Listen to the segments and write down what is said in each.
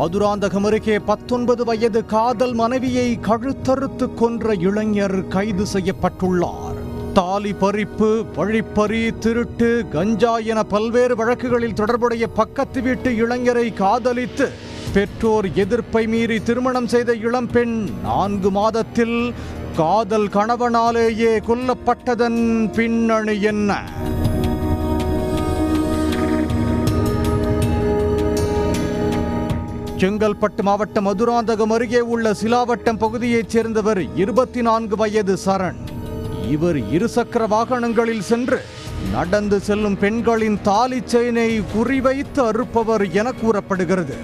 மதுராந்தகம் அருகே 19 வயது காதல் மனைவியை கழுத்தறுத்து கொன்ற இளைஞர் கைது செய்யப்பட்டுள்ளார். தாலி பறிப்பு, வழிப்பறி, திருட்டு, கஞ்சா என பல்வேறு வழக்குகளில் தொடர்புடைய பக்கத்து வீட்டு இளைஞரை காதலித்து பெற்றோர் எதிர்ப்பை மீறி திருமணம் செய்த இளம்பெண் 4 மாதத்தில் காதல் கணவனாலேயே கொல்லப்பட்டதன் பின்னணி என்ன? செங்கல்பட்டு மாவட்டம் மதுராந்தகம் அருகே உள்ள சிலாவட்டம் பகுதியைச் சேர்ந்தவர் 24 வயது சரண். இவர் இருசக்கர வாகனங்களில் சென்று நடந்து செல்லும் பெண்களின் தாலி செயினை குறிவைத்து அறுப்பவர் என கூறப்படுகிறது.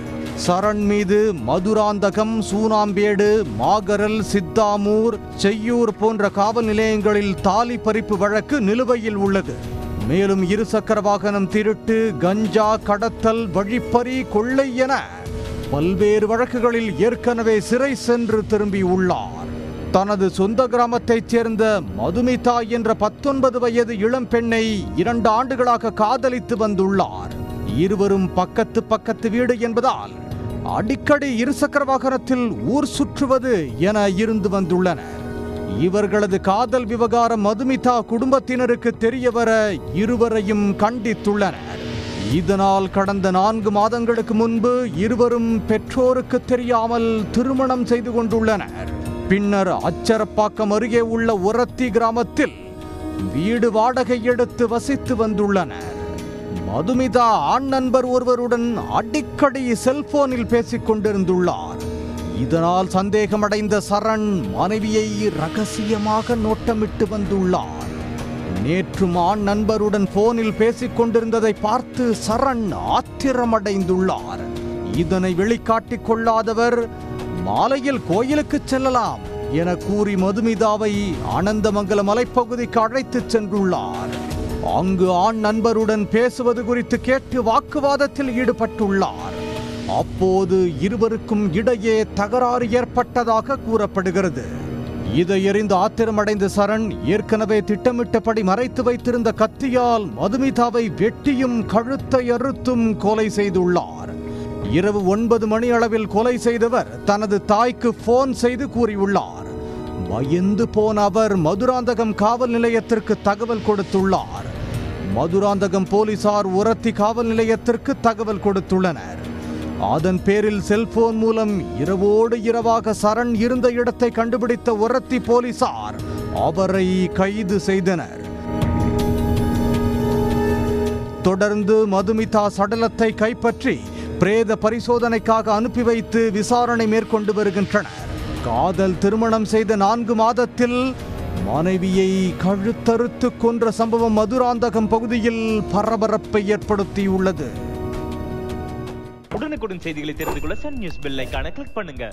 சரண் மீது மதுராந்தகம், சூனாம்பேடு, மாகரல், சித்தாமூர், செய்யூர் போன்ற காவல் நிலையங்களில் தாலி பறிப்பு வழக்கு நிலுவையில் உள்ளது. மேலும் இருசக்கர வாகனம் திருட்டு, கஞ்சா கடத்தல், வழிப்பறி, கொள்ளை என பல்வேறு வழக்குகளில் ஏற்கனவே சிறை சென்று திரும்பியுள்ளார். தனது சொந்த கிராமத்தைச் சேர்ந்த மதுமிதா என்ற 19 வயது இளம் பெண்ணை 2 ஆண்டுகளாக காதலித்து வந்துள்ளார். இருவரும் பக்கத்து வீடு என்பதால் அடிக்கடி இருசக்கர வாகனத்தில் ஊர் சுற்றுவது என இருந்து வந்துள்ளனர். இவர்களது காதல் விவகாரம் மதுமிதா குடும்பத்தினருக்கு தெரியவர இருவரையும் கண்டித்துள்ளனர். இதனால் கடந்த 4 மாதங்களுக்கு முன்பு இருவரும் பெற்றோருக்கு தெரியாமல் திருமணம் செய்து கொண்டுள்ளனர். பின்னர் அச்சரப்பாக்கம் அருகே உள்ள உரத்தி கிராமத்தில் வீடு வாடகை எடுத்து வசித்து வந்துள்ளனர். மதுமிதா ஆண் நண்பர் ஒருவருடன் அடிக்கடி செல்போனில் பேசிக் கொண்டிருந்துள்ளார். இதனால் சந்தேகமடைந்த சரண் மனைவியை ரகசியமாக நோட்டமிட்டு வந்துள்ளார். நேற்றும் ஆண் நண்பருடன் போனில் பேசிக் கொண்டிருந்ததை பார்த்து சரண் ஆத்திரமடைந்துள்ளார். இதனை வெளிக்காட்டிக் கொள்ளாதவர் மாலையில் கோயிலுக்கு செல்லலாம் என கூறி மதுமிதாவை ஆனந்தமங்கலம் மலைப்பகுதிக்கு அழைத்துச் சென்றுள்ளார். அங்கு ஆண் நண்பருடன் பேசுவது குறித்து கேட்டு வாக்குவாதத்தில் ஈடுபட்டுள்ளார். அப்போது இருவருக்கும் இடையே தகராறு ஏற்பட்டதாக கூறப்படுகிறது. இதை அறிந்து ஆத்திரமடைந்த சரண் ஏற்கனவே திட்டமிட்டபடி மறைத்து வைத்திருந்த கத்தியால் மதுமிதாவை வெட்டியும் கழுத்தை அறுத்தும் கொலை செய்துள்ளார். இரவு 9 மணி அளவில் கொலை செய்தவர் தனது தாய்க்கு போன் செய்து கூறியுள்ளார். பயந்து போன அவர் மதுராந்தகம் காவல் நிலையத்திற்கு தகவல் கொடுத்துள்ளார். மதுராந்தகம் போலீசார் உரத்தி காவல் நிலையத்திற்கு தகவல் கொடுத்துள்ளனர். அதன் பேரில் செல்போன் மூலம் இரவோடு இரவாக சரண் இருந்த இடத்தை கண்டுபிடித்த உரத்தி போலீசார் அவரை கைது செய்தனர். தொடர்ந்து மதுமிதா சடலத்தை கைப்பற்றி பிரேத பரிசோதனைக்காக அனுப்பி வைத்து விசாரணை மேற்கொண்டு வருகின்றனர். காதல் திருமணம் செய்த 4 மாதத்தில் மனைவியை கழுத்தறுத்து கொன்ற சம்பவம் மதுராந்தகம் பகுதியில் பரபரப்பை ஏற்படுத்தியுள்ளது. உடனுக்குடன் செய்திகளை தெரிந்து கொள்ள சன் நியூஸ் பெல் ஐகானை கிளிக் பண்ணுங்க.